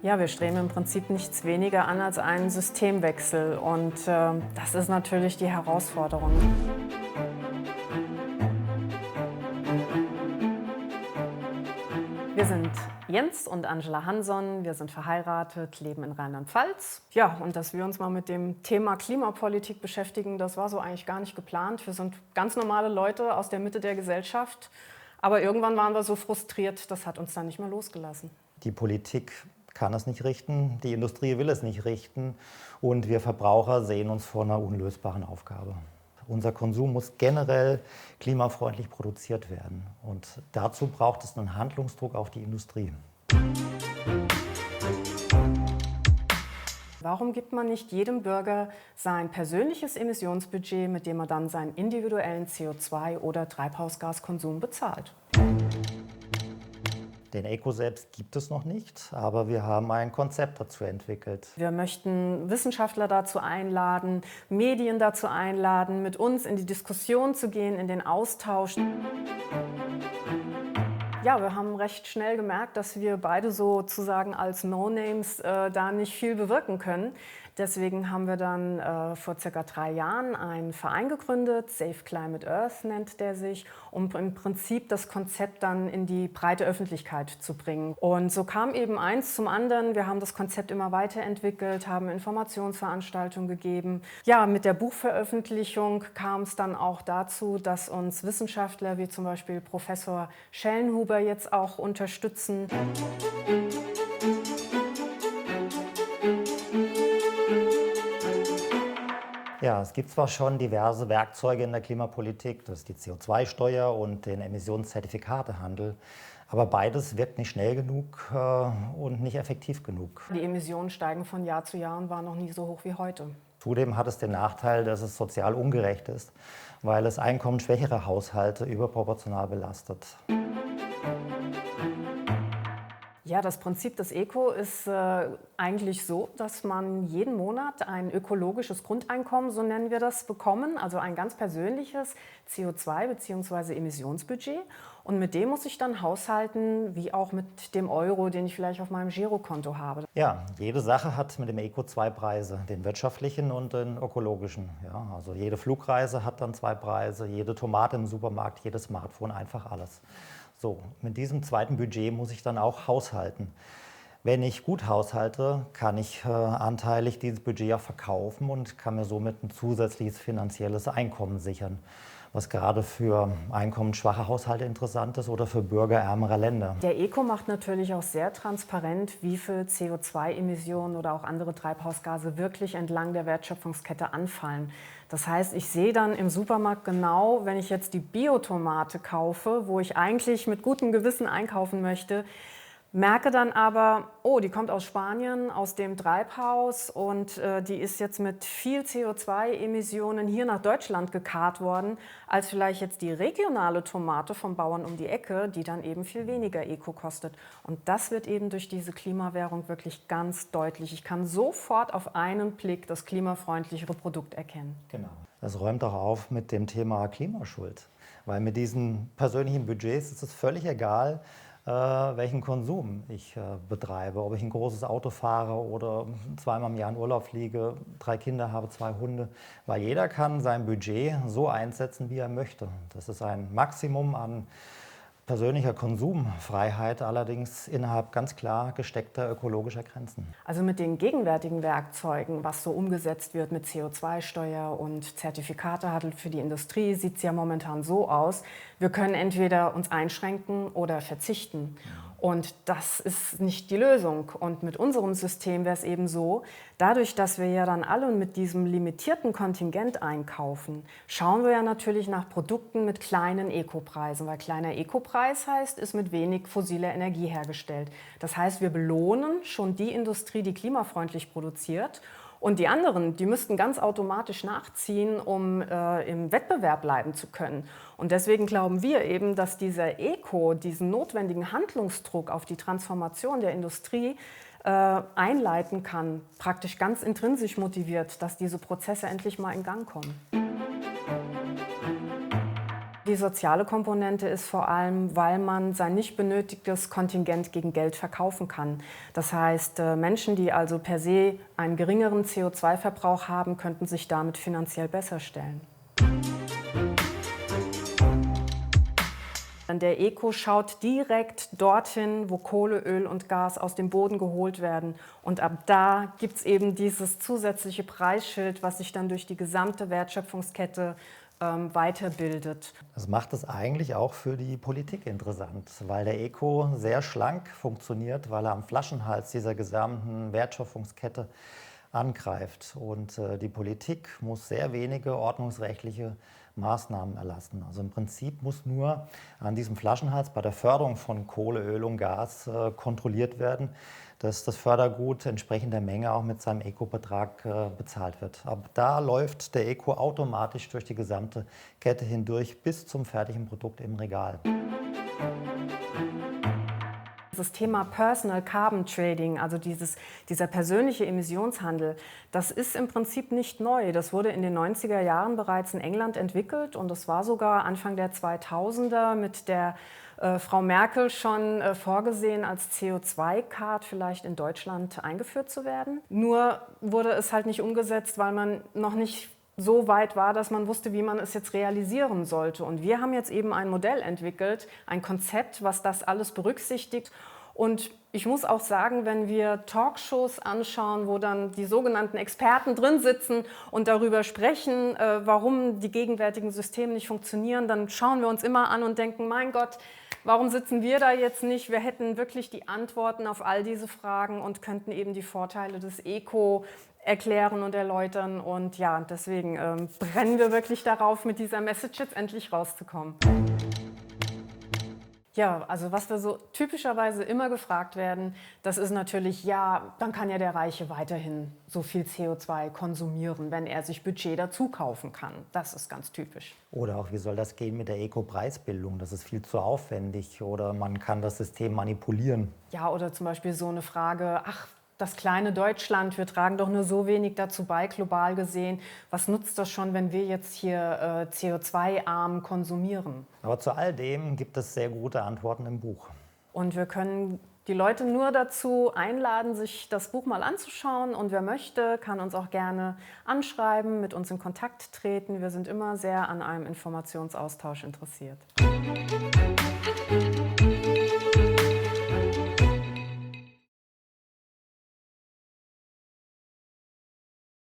Ja, wir streben im Prinzip nichts weniger an als einen Systemwechsel und das ist natürlich die Herausforderung. Wir sind Jens und Angela Hanson, wir sind verheiratet, leben in Rheinland-Pfalz. Ja, und dass wir uns mal mit dem Thema Klimapolitik beschäftigen, das war so eigentlich gar nicht geplant. Wir sind ganz normale Leute aus der Mitte der Gesellschaft, aber irgendwann waren wir so frustriert, das hat uns dann nicht mehr losgelassen. Die Politik kann es nicht richten, die Industrie will es nicht richten und wir Verbraucher sehen uns vor einer unlösbaren Aufgabe. Unser Konsum muss generell klimafreundlich produziert werden und dazu braucht es einen Handlungsdruck auf die Industrie. Warum gibt man nicht jedem Bürger sein persönliches Emissionsbudget, mit dem er dann seinen individuellen CO2- oder Treibhausgaskonsum bezahlt? Den Eco selbst gibt es noch nicht, aber wir haben ein Konzept dazu entwickelt. Wir möchten Wissenschaftler dazu einladen, Medien dazu einladen, mit uns in die Diskussion zu gehen, in den Austausch. Ja, wir haben recht schnell gemerkt, dass wir beide sozusagen als No-Names da nicht viel bewirken können. Deswegen haben wir dann vor circa 3 Jahren einen Verein gegründet, Safe Climate Earth nennt der sich, um im Prinzip das Konzept dann in die breite Öffentlichkeit zu bringen. Und so kam eben eins zum anderen. Wir haben das Konzept immer weiterentwickelt, haben Informationsveranstaltungen gegeben. Ja, mit der Buchveröffentlichung kam es dann auch dazu, dass uns Wissenschaftler wie zum Beispiel Professor Schellenhuber jetzt auch unterstützen. Ja, es gibt zwar schon diverse Werkzeuge in der Klimapolitik, das ist die CO2-Steuer und den Emissionszertifikatehandel, aber beides wirkt nicht schnell genug und nicht effektiv genug. Die Emissionen steigen von Jahr zu Jahr und waren noch nie so hoch wie heute. Zudem hat es den Nachteil, dass es sozial ungerecht ist, weil es einkommensschwächere Haushalte überproportional belastet. Ja, das Prinzip des Eco ist eigentlich so, dass man jeden Monat ein ökologisches Grundeinkommen, so nennen wir das, bekommen, also ein ganz persönliches CO2- bzw. Emissionsbudget. Und mit dem muss ich dann haushalten, wie auch mit dem Euro, den ich vielleicht auf meinem Girokonto habe. Ja, jede Sache hat mit dem Eco 2 Preise, den wirtschaftlichen und den ökologischen. Ja, also jede Flugreise hat dann 2 Preise, jede Tomate im Supermarkt, jedes Smartphone, einfach alles. So, mit diesem zweiten Budget muss ich dann auch haushalten. Wenn ich gut haushalte, kann ich anteilig dieses Budget auch verkaufen und kann mir somit ein zusätzliches finanzielles Einkommen sichern, was gerade für einkommensschwache Haushalte interessant ist oder für Bürger ärmerer Länder. Der Eco macht natürlich auch sehr transparent, wie viel CO2-Emissionen oder auch andere Treibhausgase wirklich entlang der Wertschöpfungskette anfallen. Das heißt, ich sehe dann im Supermarkt genau, wenn ich jetzt die Biotomate kaufe, wo ich eigentlich mit gutem Gewissen einkaufen möchte, merke dann aber, oh, die kommt aus Spanien, aus dem Treibhaus und die ist jetzt mit viel CO2-Emissionen hier nach Deutschland gekarrt worden, als vielleicht jetzt die regionale Tomate vom Bauern um die Ecke, die dann eben viel weniger Eco kostet. Und das wird eben durch diese Klimawährung wirklich ganz deutlich. Ich kann sofort auf einen Blick das klimafreundlichere Produkt erkennen. Genau. Das räumt auch auf mit dem Thema Klimaschuld, weil mit diesen persönlichen Budgets ist es völlig egal, welchen Konsum ich betreibe. Ob ich ein großes Auto fahre oder zweimal im Jahr in Urlaub fliege, 3 Kinder habe, 2 Hunde. Weil jeder kann sein Budget so einsetzen, wie er möchte. Das ist ein Maximum an persönlicher Konsumfreiheit, allerdings innerhalb ganz klar gesteckter ökologischer Grenzen. Also mit den gegenwärtigen Werkzeugen, was so umgesetzt wird mit CO2-Steuer und Zertifikatehandel für die Industrie, sieht es ja momentan so aus, wir können entweder uns einschränken oder verzichten. Und das ist nicht die Lösung. Und mit unserem System wäre es eben so, dadurch, dass wir ja dann alle mit diesem limitierten Kontingent einkaufen, schauen wir ja natürlich nach Produkten mit kleinen Ecopreisen, weil kleiner Ecopreis heißt, ist mit wenig fossiler Energie hergestellt. Das heißt, wir belohnen schon die Industrie, die klimafreundlich produziert. Und die anderen, die müssten ganz automatisch nachziehen, um im Wettbewerb bleiben zu können. Und deswegen glauben wir eben, dass dieser Eco, diesen notwendigen Handlungsdruck auf die Transformation der Industrie einleiten kann, praktisch ganz intrinsisch motiviert, dass diese Prozesse endlich mal in Gang kommen. Die soziale Komponente ist vor allem, weil man sein nicht benötigtes Kontingent gegen Geld verkaufen kann. Das heißt, Menschen, die also per se einen geringeren CO2-Verbrauch haben, könnten sich damit finanziell besser stellen. Der Eco schaut direkt dorthin, wo Kohle, Öl und Gas aus dem Boden geholt werden. Und ab da gibt es eben dieses zusätzliche Preisschild, was sich dann durch die gesamte Wertschöpfungskette weiterbildet. Das macht es eigentlich auch für die Politik interessant, weil der Eco sehr schlank funktioniert, weil er am Flaschenhals dieser gesamten Wertschöpfungskette angreift. Und die Politik muss sehr wenige ordnungsrechtliche Maßnahmen erlassen. Also im Prinzip muss nur an diesem Flaschenhals bei der Förderung von Kohle, Öl und Gas kontrolliert werden, dass das Fördergut entsprechend der Menge auch mit seinem Eco-Betrag bezahlt wird. Ab da läuft der Eco automatisch durch die gesamte Kette hindurch bis zum fertigen Produkt im Regal. Das Thema Personal Carbon Trading, also dieser persönliche Emissionshandel, das ist im Prinzip nicht neu. Das wurde in den 90er Jahren bereits in England entwickelt und das war sogar Anfang der 2000er mit der Frau Merkel schon vorgesehen, als CO2-Card vielleicht in Deutschland eingeführt zu werden. Nur wurde es halt nicht umgesetzt, weil man noch nicht so weit war, dass man wusste, wie man es jetzt realisieren sollte. Und wir haben jetzt eben ein Modell entwickelt, ein Konzept, was das alles berücksichtigt. Und ich muss auch sagen, wenn wir Talkshows anschauen, wo dann die sogenannten Experten drin sitzen und darüber sprechen, warum die gegenwärtigen Systeme nicht funktionieren, dann schauen wir uns immer an und denken, mein Gott, warum sitzen wir da jetzt nicht? Wir hätten wirklich die Antworten auf all diese Fragen und könnten eben die Vorteile des Eco erklären und erläutern. Und ja, deswegen brennen wir wirklich darauf, mit dieser Message jetzt endlich rauszukommen. Ja, also was wir so typischerweise immer gefragt werden, das ist natürlich, ja, dann kann ja der Reiche weiterhin so viel CO2 konsumieren, wenn er sich Budget dazu kaufen kann. Das ist ganz typisch. Oder auch, wie soll das gehen mit der Eco-Preisbildung? Das ist viel zu aufwendig oder man kann das System manipulieren. Ja, oder zum Beispiel so eine Frage, ach, das kleine Deutschland, wir tragen doch nur so wenig dazu bei, global gesehen. Was nutzt das schon, wenn wir jetzt hier CO2-arm konsumieren? Aber zu all dem gibt es sehr gute Antworten im Buch. Und wir können die Leute nur dazu einladen, sich das Buch mal anzuschauen. Und wer möchte, kann uns auch gerne anschreiben, mit uns in Kontakt treten. Wir sind immer sehr an einem Informationsaustausch interessiert.